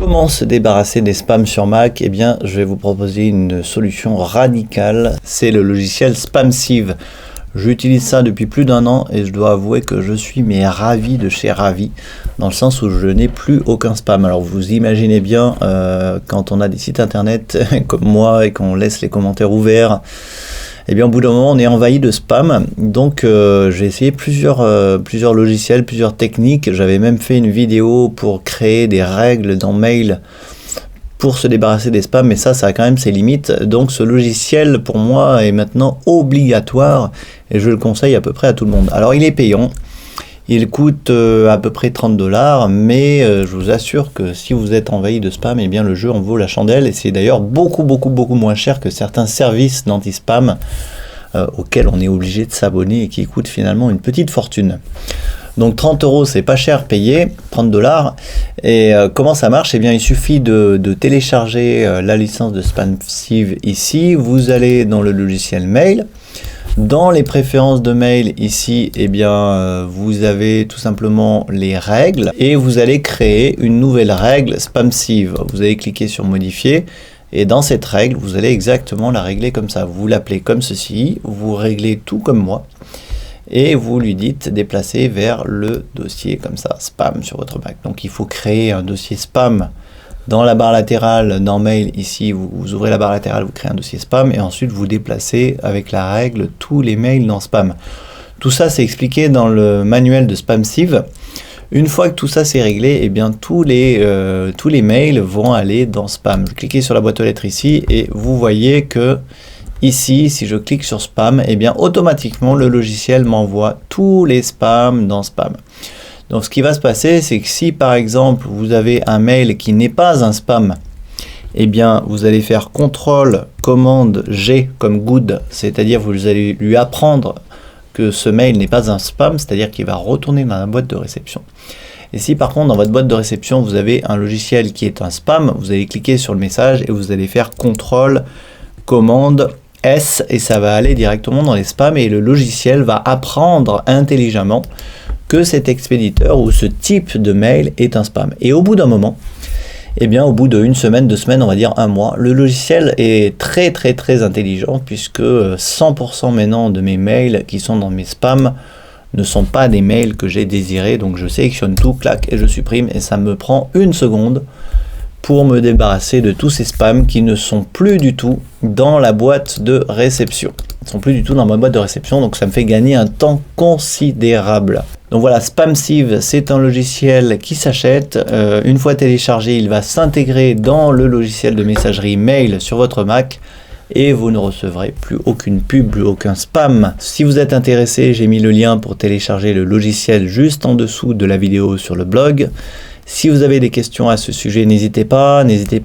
Comment se débarrasser des spams sur Mac? Eh bien, je vais vous proposer une solution radicale. C'est le logiciel SpamSieve. J'utilise ça depuis plus d'1 an et je dois avouer que je suis ravi de chez ravi, dans le sens où je n'ai plus aucun spam. Alors vous imaginez bien, quand on a des sites internet comme moi et qu'on laisse les commentaires ouverts, et bien au bout d'un moment on est envahi de spam. Donc j'ai essayé plusieurs logiciels, plusieurs techniques. J'avais même fait une vidéo pour créer des règles dans Mail pour se débarrasser des spams, mais ça a quand même ses limites. Donc ce logiciel pour moi est maintenant obligatoire et je le conseille à peu près à tout le monde. Alors il est payant, il coûte à peu près 30$, mais je vous assure que si vous êtes envahi de spam, eh bien le jeu en vaut la chandelle, et c'est d'ailleurs beaucoup moins cher que certains services d'anti-spam auxquels on est obligé de s'abonner et qui coûtent finalement une petite fortune. Donc 30€, c'est pas cher payé, 30$. Et comment ça marche? Eh bien, il suffit de télécharger la licence de SpamSieve ici. Vous allez dans le logiciel Mail. Dans les préférences de Mail ici, eh bien, vous avez tout simplement les règles et vous allez créer une nouvelle règle SpamSieve. Vous allez cliquer sur modifier. Et dans cette règle, vous allez exactement la régler comme ça. Vous l'appelez comme ceci, vous réglez tout comme moi. Et vous lui dites déplacer vers le dossier comme ça, spam sur votre Mac. Donc il faut créer un dossier spam dans la barre latérale, dans Mail, ici, vous ouvrez la barre latérale, vous créez un dossier spam, et ensuite vous déplacez avec la règle tous les mails dans spam. Tout ça c'est expliqué dans le manuel de SpamSieve. Une fois que tout ça c'est réglé, eh bien tous les mails vont aller dans spam. Je cliquez sur la boîte aux lettres ici, et vous voyez que ici, si je clique sur spam, eh bien automatiquement le logiciel m'envoie tous les spams dans spam. Donc ce qui va se passer, c'est que si par exemple vous avez un mail qui n'est pas un spam, eh bien vous allez faire CTRL commande G comme good, c'est-à-dire vous allez lui apprendre que ce mail n'est pas un spam, c'est-à-dire qu'il va retourner dans la boîte de réception. Et si par contre dans votre boîte de réception vous avez un logiciel qui est un spam, vous allez cliquer sur le message et vous allez faire CTRL commande S et ça va aller directement dans les spams, et le logiciel va apprendre intelligemment que cet expéditeur ou ce type de mail est un spam. Et au bout d'un moment, eh bien au bout d'1 semaine, 2 semaines, on va dire 1 mois, le logiciel est très intelligent, puisque 100% maintenant de mes mails qui sont dans mes spams ne sont pas des mails que j'ai désirés. Donc je sélectionne tout, clac, et je supprime, et ça me prend 1 seconde pour me débarrasser de tous ces spams qui ne sont plus du tout dans la boîte de réception. Ils ne sont plus du tout dans ma boîte de réception, donc ça me fait gagner un temps considérable. Donc voilà, SpamSieve, c'est un logiciel qui s'achète. Une fois téléchargé, il va s'intégrer dans le logiciel de messagerie Mail sur votre Mac, et vous ne recevrez plus aucune pub, plus aucun spam. Si vous êtes intéressé, j'ai mis le lien pour télécharger le logiciel juste en dessous de la vidéo sur le blog. Si vous avez des questions à ce sujet, n'hésitez pas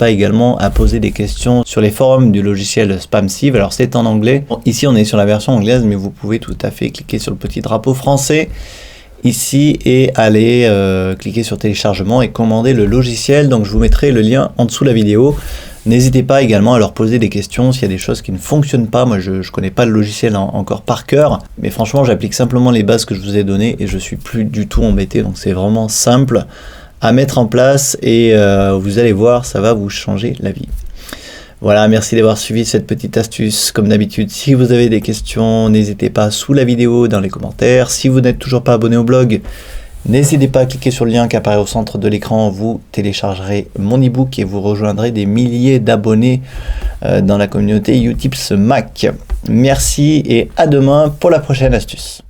également à poser des questions sur les forums du logiciel SpamSieve. Alors c'est en anglais, bon, ici on est sur la version anglaise, mais vous pouvez tout à fait cliquer sur le petit drapeau français ici et aller cliquer sur téléchargement et commander le logiciel. Donc je vous mettrai le lien en dessous de la vidéo. N'hésitez pas également à leur poser des questions s'il y a des choses qui ne fonctionnent pas. Moi je connais pas le logiciel encore par cœur, mais franchement j'applique simplement les bases que je vous ai données et je suis plus du tout embêté. Donc c'est vraiment simple à mettre en place, et vous allez voir, ça va vous changer la vie. Voilà, merci d'avoir suivi cette petite astuce. Comme d'habitude, si vous avez des questions, n'hésitez pas sous la vidéo, dans les commentaires. Si vous n'êtes toujours pas abonné au blog, n'hésitez pas à cliquer sur le lien qui apparaît au centre de l'écran. Vous téléchargerez mon ebook et vous rejoindrez des milliers d'abonnés dans la communauté Utips Mac. Merci et à demain pour la prochaine astuce.